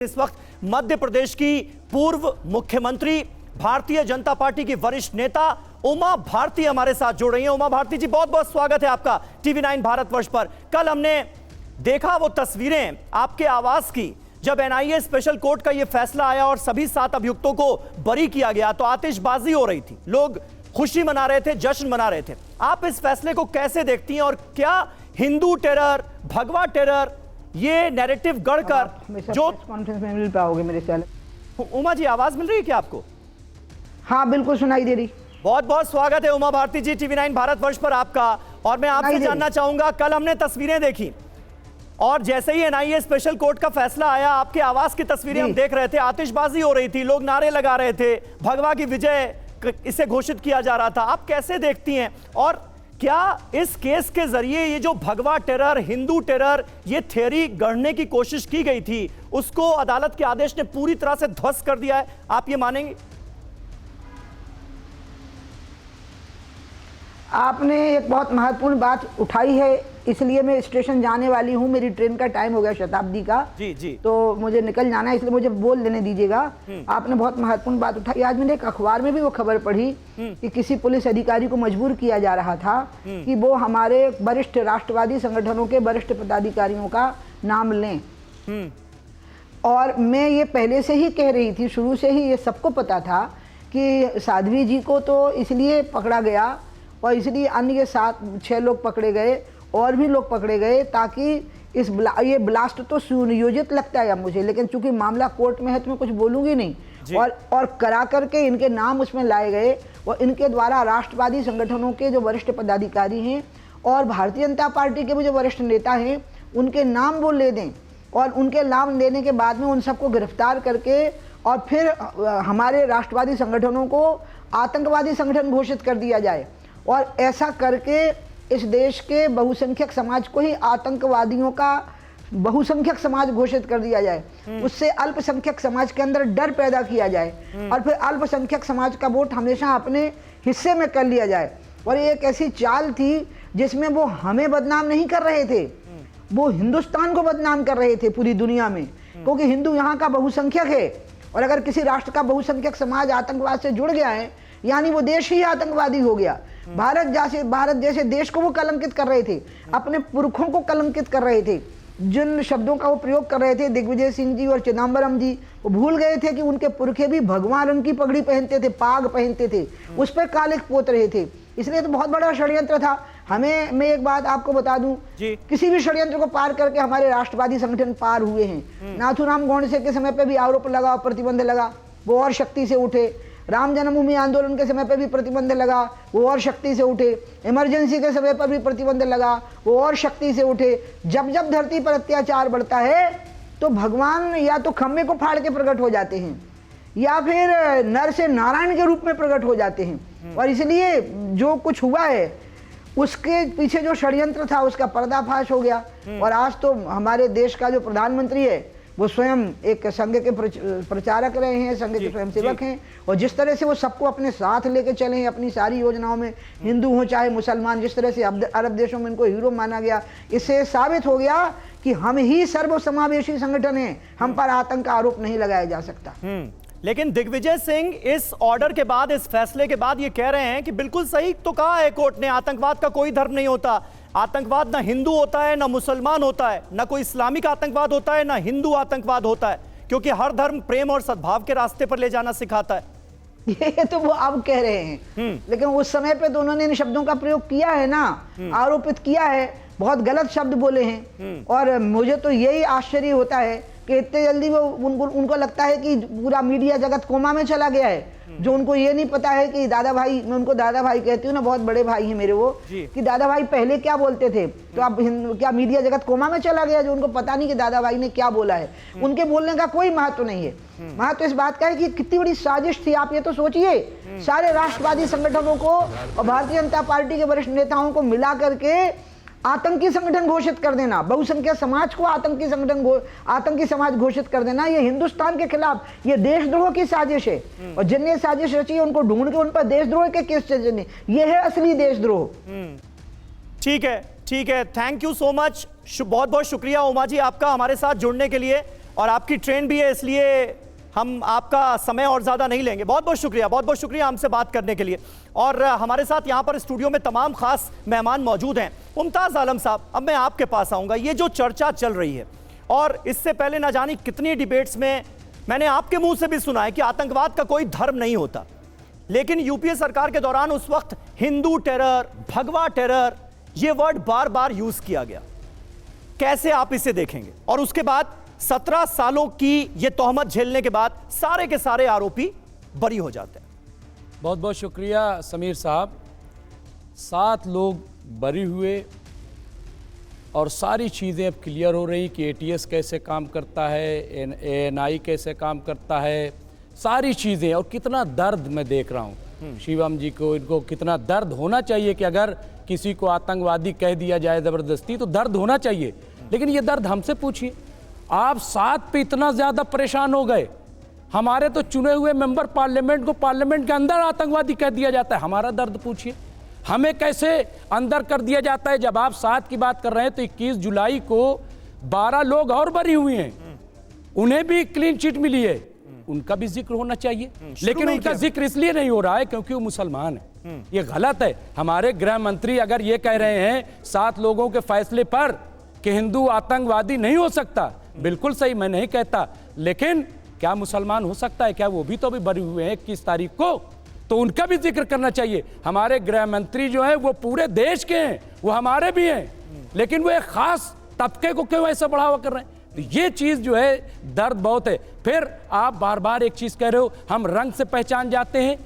इस वक्त मध्य प्रदेश की पूर्व मुख्यमंत्री भारतीय जनता पार्टी की वरिष्ठ नेता उमा भारती हमारे साथ जुड़ रही हैं। उमा भारती जी, बहुत बहुत स्वागत है आपका टीवी 9 भारतवर्ष पर। कल हमने देखा वो तस्वीरें आपके आवास की, जब एनआईए स्पेशल कोर्ट का ये फैसला आया और सभी 7 अभियुक्तों को बरी किया गया तो आतिशबाजी हो रही थी, लोग खुशी मना रहे थे, जश्न मना रहे थे। आप इस फैसले को कैसे देखती हैं और क्या हिंदू टेरर, भगवा टेरर ये नैरेटिव गढ़कर जो कॉन्फ्रेंस में मिल पाओगे मेरे चैनल। उमा जी, आवाज मिल रही है क्या आपको? हाँ बिल्कुल सुनाई दे रही। बहुत बहुत स्वागत है उमा भारती जी टीवी 9 भारतवर्ष पर आपका। और मैं आपसे जानना चाहूंगा, कल हमने तस्वीरें देखी और जैसे ही एनआईए स्पेशल कोर्ट का फैसला आया, आपके आवास की तस्वीरें हम देख रहे थे, आतिशबाजी हो रही थी, लोग नारे लगा रहे थे, भगवा की विजय इसे घोषित किया जा रहा था। आप कैसे देखती हैं और क्या इस केस के जरिए ये जो भगवा टेरर, हिंदू टेरर, ये थ्योरी गढ़ने की कोशिश की गई थी, उसको अदालत के आदेश ने पूरी तरह से ध्वस्त कर दिया है, आप ये मानेंगे? आपने एक बहुत महत्वपूर्ण बात उठाई है, इसलिए मैं स्टेशन जाने वाली हूँ, मेरी ट्रेन का टाइम हो गया शताब्दी का। जी जी। तो मुझे निकल जाना है, इसलिए मुझे बोल लेने दीजिएगा। आपने बहुत महत्वपूर्ण बात उठाई। आज मैंने एक अखबार में भी वो खबर पढ़ी कि किसी पुलिस अधिकारी को मजबूर किया जा रहा था कि वो हमारे वरिष्ठ राष्ट्रवादी संगठनों के वरिष्ठ पदाधिकारियों का नाम लें। और मैं ये पहले से ही कह रही थी, शुरू से ही ये सबको पता था कि साध्वी जी को तो इसलिए पकड़ा गया और इसलिए अन्य 7-6 लोग पकड़े गए और भी लोग पकड़े गए ताकि ये ब्लास्ट तो सुनियोजित लगता है मुझे, लेकिन चूंकि मामला कोर्ट में है तो मैं कुछ बोलूंगी नहीं। और करा करके इनके नाम उसमें लाए गए और इनके द्वारा राष्ट्रवादी संगठनों के जो वरिष्ठ पदाधिकारी हैं और भारतीय जनता पार्टी के भी जो वरिष्ठ नेता हैं उनके नाम वो ले दें और उनके नाम लेने के बाद में उन सबको गिरफ्तार करके और फिर हमारे राष्ट्रवादी संगठनों को आतंकवादी संगठन घोषित कर दिया जाए और ऐसा करके इस देश के बहुसंख्यक समाज को ही आतंकवादियों का बहुसंख्यक समाज घोषित कर दिया जाए, उससे अल्पसंख्यक समाज के अंदर डर पैदा किया जाए और फिर अल्पसंख्यक समाज का वोट हमेशा अपने हिस्से में कर लिया जाए। और ये एक ऐसी चाल थी जिसमें वो हमें बदनाम नहीं कर रहे थे, वो हिंदुस्तान को बदनाम कर रहे थे पूरी दुनिया में, क्योंकि हिंदू यहाँ का बहुसंख्यक है और अगर किसी राष्ट्र का बहुसंख्यक समाज आतंकवाद से जुड़ गया है यानी वो देश ही आतंकवादी हो गया। भारत जैसे देश को वो कलंकित कर रहे थे, अपने पुरखों को कलंकित कर रहे थे। जिन शब्दों का वो प्रयोग कर रहे थे दिग्विजय सिंह जी और चिदम्बरम जी, वो भूल गए थे कि उनके पुरखे भी भगवा रंग की पगड़ी पहनते थे, पाग पहनते थे, उस पर कालिख पोत रहे थे। इसलिए तो बहुत बड़ा षड्यंत्र था। हमें मैं एक बात आपको बता दूं, किसी भी षड्यंत्र को पार करके हमारे राष्ट्रवादी संगठन पार हुए हैं। नाथूराम गोडसे के समय पे भी आरोप लगा, प्रतिबंध लगा, वो और शक्ति से उठे। राम जन्मभूमि आंदोलन के समय पर भी प्रतिबंध लगा, वो और शक्ति से उठे। इमरजेंसी के समय पर भी प्रतिबंध लगा, वो और शक्ति से उठे। जब जब धरती पर अत्याचार बढ़ता है तो भगवान या तो खम्भे को फाड़ के प्रकट हो जाते हैं या फिर नर से नारायण के रूप में प्रकट हो जाते हैं। और इसलिए जो कुछ हुआ है उसके पीछे जो षड्यंत्र था उसका पर्दाफाश हो गया। और आज तो हमारे देश का जो प्रधानमंत्री है वो स्वयं एक संघ के प्रचारक रहे हैं, संघ के स्वयंसेवक हैं और जिस तरह से वो सबको अपने साथ लेके चले हैं अपनी सारी योजनाओं में, हिंदू हो चाहे मुसलमान, जिस तरह से अरब देशों में इनको हीरो माना गया, इससे साबित हो गया कि हम ही सर्वसमावेशी संगठन हैं, हम पर आतंक का आरोप नहीं लगाया जा सकता। लेकिन दिग्विजय सिंह इस ऑर्डर के बाद, इस फैसले के बाद ये कह रहे हैं कि बिल्कुल सही तो कहा है कोर्ट ने, आतंकवाद का कोई धर्म नहीं होता, आतंकवाद ना हिंदू होता है ना मुसलमान होता है, ना कोई इस्लामिक आतंकवाद होता है ना हिंदू आतंकवाद होता है, क्योंकि हर धर्म प्रेम और सद्भाव के रास्ते पर ले जाना सिखाता है। ये तो वो अब कह रहे हैं, लेकिन उस समय पे तो उन्होंने इन शब्दों का प्रयोग किया है ना, आरोपित किया है, बहुत गलत शब्द बोले हैं। और मुझे तो यही आश्चर्य होता है कि इतने जल्दी वो उनको लगता है कि पूरा मीडिया जगत कोमा में चला गया है, जो उनको ये नहीं पता है कि दादा भाई, मैं उनको दादा भाई कहती हूँ ना, बहुत बड़े भाई हैं मेरे वो, कि दादा भाई पहले क्या बोलते थे। तो अब क्या मीडिया जगत कोमा में चला गया जो उनको पता नहीं कि दादा भाई ने क्या बोला है। उनके बोलने का कोई महत्व नहीं है। महत्व इस बात का है कि कितनी बड़ी साजिश थी। आप ये तो सोचिए, सारे राष्ट्रवादी संगठनों को और भारतीय जनता पार्टी के वरिष्ठ नेताओं को मिला करके आतंकी संगठन घोषित कर देना, बहुसंख्यक समाज को आतंकी समाज घोषित कर देना, ये हिंदुस्तान के खिलाफ, ये देशद्रोह की साजिश है। और जिनने साजिश रची है उनको ढूंढ के उन पर देशद्रोह के केस चलने, ये है असली देशद्रोह। ठीक है, थैंक यू सो मच, बहुत बहुत शुक्रिया उमा जी आपका हमारे साथ जुड़ने के लिए। और आपकी ट्रेन भी है, इसलिए हम आपका समय और ज़्यादा नहीं लेंगे। बहुत बहुत शुक्रिया हमसे बात करने के लिए। और हमारे साथ यहाँ पर स्टूडियो में तमाम खास मेहमान मौजूद हैं। मुमताज़ आलम साहब, अब मैं आपके पास आऊँगा। ये जो चर्चा चल रही है, और इससे पहले ना जानी कितनी डिबेट्स में मैंने आपके मुंह से भी सुना है कि आतंकवाद का कोई धर्म नहीं होता, लेकिन यूपीए सरकार के दौरान उस वक्त हिंदू टेरर, भगवा टेरर, ये वर्ड बार बार यूज किया गया। कैसे आप इसे देखेंगे? और उसके बाद 17 सालों की ये तोहमत झेलने के बाद सारे के सारे आरोपी बरी हो जाते हैं। बहुत बहुत शुक्रिया समीर साहब। 7 लोग बरी हुए और सारी चीज़ें अब क्लियर हो रही कि एटीएस कैसे काम करता है, एएनआई कैसे काम करता है, सारी चीज़ें। और कितना दर्द मैं देख रहा हूँ शिवम जी को, इनको कितना दर्द होना चाहिए कि अगर किसी को आतंकवादी कह दिया जाए ज़बरदस्ती तो दर्द होना चाहिए। लेकिन ये दर्द हमसे पूछिए। आप 7 पे इतना ज़्यादा परेशान हो गए, हमारे तो चुने हुए मेंबर पार्लियामेंट को पार्लियामेंट के अंदर आतंकवादी कह दिया जाता है। हमारा दर्द पूछिए, हमें कैसे अंदर कर दिया जाता है। जब आप 7 की बात कर रहे हैं तो 21 जुलाई को 12 लोग और बरी हुए हैं, उन्हें भी क्लीन चिट मिली है, उनका भी जिक्र होना चाहिए। लेकिन उनका जिक्र इसलिए नहीं हो रहा है क्योंकि वो मुसलमान है। ये गलत है। हमारे गृह मंत्री अगर ये कह रहे हैं 7 लोगों के फैसले पर कि हिंदू आतंकवादी नहीं हो सकता, बिल्कुल सही, मैं नहीं कहता, लेकिन क्या मुसलमान हो सकता है? क्या वो भी तो अभी बरी हुए हैं 21 तारीख को, तो उनका भी जिक्र करना चाहिए। हमारे गृह मंत्री जो है वो पूरे देश के हैं, वो हमारे भी हैं, लेकिन वो एक खास तबके को क्यों ऐसा बढ़ावा कर रहे हैं? तो ये चीज जो है दर्द बहुत है। फिर आप बार बार एक चीज कह रहे हो, हम रंग से पहचान जाते हैं।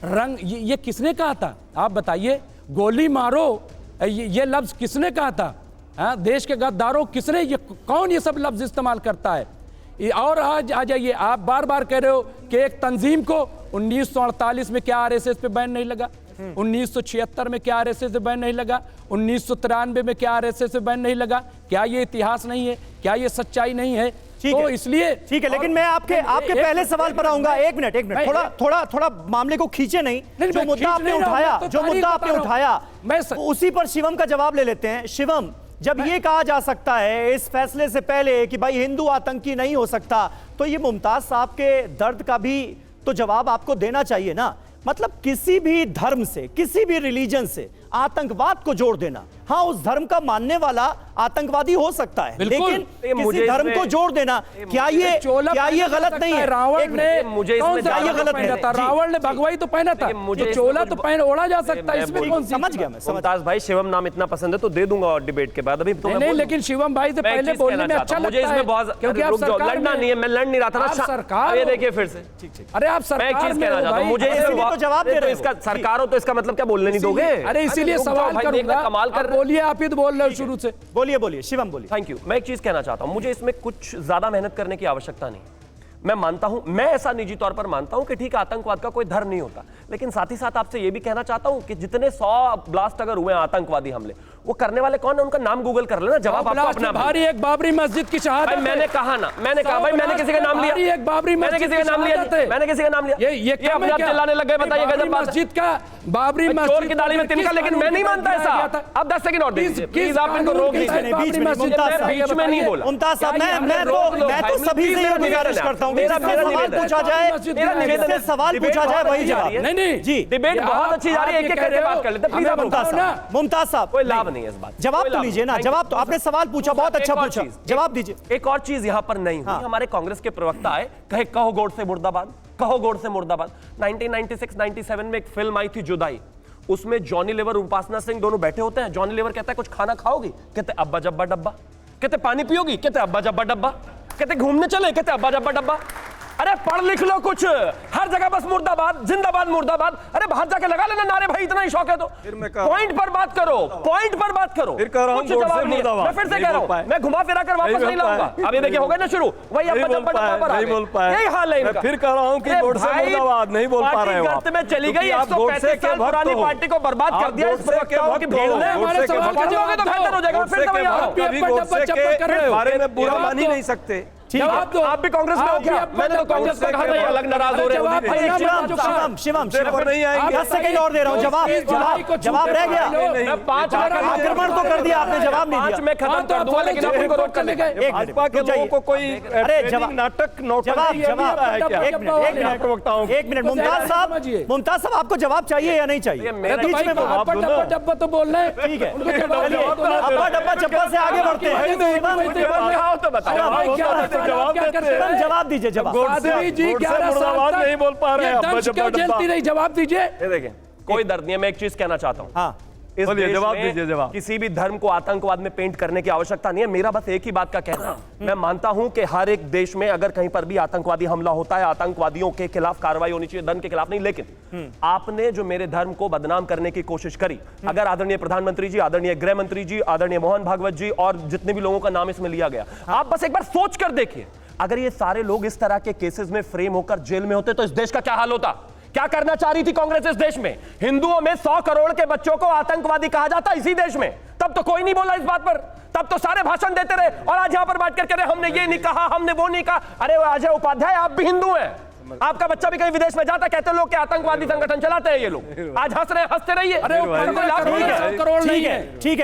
रंग ये किसने कहा था? आप बताइए। गोली मारो ये लफ्ज किसने कहा था? देश के गद्दारों किसने, ये कौन ये सब लफ्ज इस्तेमाल करता है? और आज आ जाइए, आप बार बार कह रहे हो कि एक तंजीम को 1948 में क्या आरएसएस पे बैन नहीं लगा, 1976 में क्या आरएसएस पे बैन नहीं लगा, 1993 में क्या आरएसएस पे बैन नहीं लगा? क्या ये इतिहास नहीं है? क्या ये सच्चाई नहीं है? तो इसलिए ठीक है, लेकिन मैं आपके पहले सवाल पर आऊंगा। एक मिनट, थोड़ा मामले को खींचे नहीं। जो मुद्दा आपने उठाया मैं उसी पर शिवम का जवाब ले लेते हैं। शिवम, जब ये कहा जा सकता है इस फैसले से पहले कि भाई हिंदू आतंकी नहीं हो सकता, तो ये मुमताज साहब के दर्द का भी तो जवाब आपको देना चाहिए ना। मतलब किसी भी धर्म से, किसी भी रिलीजन से आतंकवाद को जोड़ देना, हाँ उस धर्म का मानने वाला आतंकवादी हो सकता है, लेकिन किसी धर्म को जोड़ देना, क्या ये गलत नहीं है? रावण ने रावण ने भगवाई तो पहना था, चोला तो पहन ओढ़ा जा सकता है, इसमें कौन? समझ गया मैं। मुमताज भाई, शिवम नाम इतना पसंद है तो दे दूंगा और डिबेट के बाद। अभी तो नहीं, लेकिन शिवम भाई से पहले बोलने में अच्छा लगता है, क्योंकि आप लड़ना नहीं है, मैं लड़ नहीं रहा था ना सरकार। ये देखिए फिर से, अरे आप सरकार, मैं एक चीज कहना चाहता हूं, मुझे इसमें जवाब दे रहे हो। इसका सरकार हो तो इसका मतलब क्या बोलने नहीं दोगे? अरे इसीलिए सवाल करूंगा, कमाल कर बोलिए, आप ही तो बोल रहे हो शुरू से। बोलिए शिवम, बोलिए। Thank you. मैं एक चीज कहना चाहता हूं, मुझे इसमें कुछ ज्यादा मेहनत करने की आवश्यकता नहीं। मैं मानता हूं, मैं ऐसा निजी तौर पर मानता हूं कि ठीक है आतंकवाद का कोई धर्म नहीं होता, लेकिन साथ ही साथ आपसे यह भी कहना चाहता हूं कि जितने 100 ब्लास्ट अगर हुए आतंकवादी हमले, वो करने वाले कौन है उनका नाम गूगल कर लेना, जवाब आपको अपना। भारी एक बाबरी मस्जिद की शहादत, मैंने कहा ना, मैंने कहा भाई, मैंने किसी का नाम लिया, एक बाबरी मैंने किसी का नाम लिया, मैंने किसी का नाम लिया, ये अपने आप चिल्लाने लग गए। बताइए गजब बात। मस्जिद का, बाबरी मस्जिद, चोर की दाढ़ी में तिनका, लेकिन मैं नहीं मानता ऐसा। अब 10 सेकंड और दीजिए प्लीज, आप इनको रोक दीजिए। बीच में नहीं बोला मुमताज साहब, मैं तो सभी से ये गुजारिश करता हूं, सवाल पूछा जाए, सवाल पूछा जाए वही जवाब। नहीं जी, डिबेट बहुत अच्छी जा रही है, एक करके बात कर लेते हैं प्लीज। मुमताज साहब, कोई लाभ नहीं है इस बात, जवाब तो लीजिए ना। जवाब तो आपने सवाल पूछा, बहुत अच्छा पूछा, जवाब दीजिए। एक और चीज यहां पर नहीं हुई, हमारे कांग्रेस के प्रवक्ता आए, कहे कहो गॉड से मुर्दाबाद, कहो गॉड से मुर्दाबाद। 1996-97 में एक फिल्म आई थी जुदाई, उसमें जॉनी लीवर, उपासना सिंह दोनों बैठे होते हैं। जॉनी लीवर कहता है कुछ खाना खाओगी? कहते अब्बा जब्बा डब्बा। कहते पानी पियोगी? कहते अब्बा जब्बा डब्बा। कहते घूमने चले? कहते अब्बा जब्बा डब्बा। अरे पढ़ लिख लो कुछ, हर जगह बस मुर्दाबाद, जिंदाबाद, मुर्दाबाद। अरे बाहर जाके लगा लेना नारे भाई, इतना ही शौक है तो पॉइंट पर बात करो, पॉइंट पर बात करो। फिर कह रहा हूं कुछ जवाब नहीं है। मैं फिर से कह रहा हूं, मैं घुमा फिरा कर वापस नहीं लाऊंगा। अब ये देखिए हो गया ना शुरू, वही अब नहीं बोल पाए, यही हाल है इनका। फिर कह रहा हूं कि गोडसे मुर्दाबाद नहीं बोल पा रहे हो। गर्त में चली गई 135 साल पुरानी पार्टी को बर्बाद कर दिया इस प्रवक्ताओं की भीड़ ने। हमारे सवाल का जवाब तो बेहतर हो जाएगा। फिर से वही आ रहा हूं, कभी गोडसे के बारे में बुरा मान ही नहीं सकते। ठीक है। जवाब दो। आप भी कांग्रेस में हो क्या? मैंने तो कांग्रेस को कहा था ये अलग नाराज हो रहे जवाब हैं। देना शिवम मत शिवम शिवम देर पर नहीं आएंगे। 10 सेकंड और दे रहा हूँ। जवाब रह गया। मैं 5 आक्रमण तो कर दिया आपने, जवाब नहीं 5 दिया। में खत्म कर दूंगा, लेकिन आप उनको रोक कर लेंगे। एक मिनट, भाजपा के रुक जाइए। लोगों को कोई अरे ट्रेनिंग नाटक नौटंकी जवाब ये नहीं रहा है क्या? एक मिनट प्रवक्ताओं एक मिनट मुमताज साहब आपको जवाब चाहिए या नहीं चाहिए? मेरा बीच में अब्बा डब्बा तो बोल रहे हैं। ठीक है, उनको जवाब चलिए, दो। अब्बा डब्बा चप्पा से आगे बढ़ते हैं। हाँ, तो बताओ। शिवम, जवाब दीजिए। जवाब आदमी जी गोडसे 11 साल मुर्दाबाद तक नहीं बोल पा रहे हैं, ये अब्बा दंश क्यों डब्बा झेलती रही? जवाब दीजिए। ये देखिए, कोई दर्द नहीं है। मैं एक चीज कहना चाहता हूँ, हाँ इस बोलिए, देश जवाब में दीजिए, जवाब। किसी भी धर्म को आतंकवाद में पेंट करने की आवश्यकता नहीं है। मेरा बस एक ही बात का कहना है, मैं मानता हूं कि हर एक देश में अगर कहीं पर भी आतंकवादी हमला होता है, आतंकवादियों के खिलाफ कार्रवाई होनी चाहिए, धर्म के खिलाफ नहीं। लेकिन आपने जो मेरे धर्म को बदनाम करने की कोशिश करी, अगर आदरणीय प्रधानमंत्री जी, आदरणीय गृह मंत्री जी, आदरणीय मोहन भागवत जी और जितने भी लोगों का नाम इसमें लिया गया, आप बस एक बार सोच कर देखिए, अगर ये सारे लोग इस तरह के केसेस में फ्रेम होकर जेल में होते तो इस देश का क्या हाल होता? क्या करना चाह रही थी कांग्रेस इस देश में? हिंदुओं में 100 करोड़ के बच्चों को आतंकवादी कहा जाता इसी देश में। तब तो कोई नहीं बोला इस बात पर, तब तो सारे भाषण देते रहे, और आज यहां पर बैठ कर कह रहे हमने ये नहीं कहा, हमने वो नहीं कहा। अरे अजय उपाध्याय, आप भी हिंदू हैं, आपका बच्चा भी कहीं विदेश में जाता, कहते लोग कि आतंकवादी संगठन चलाते हैं ये लोग, आज हंस रहे हैं, हंसते रहिए। अरे वो 15 करोड़ ठीक है, ठीक है।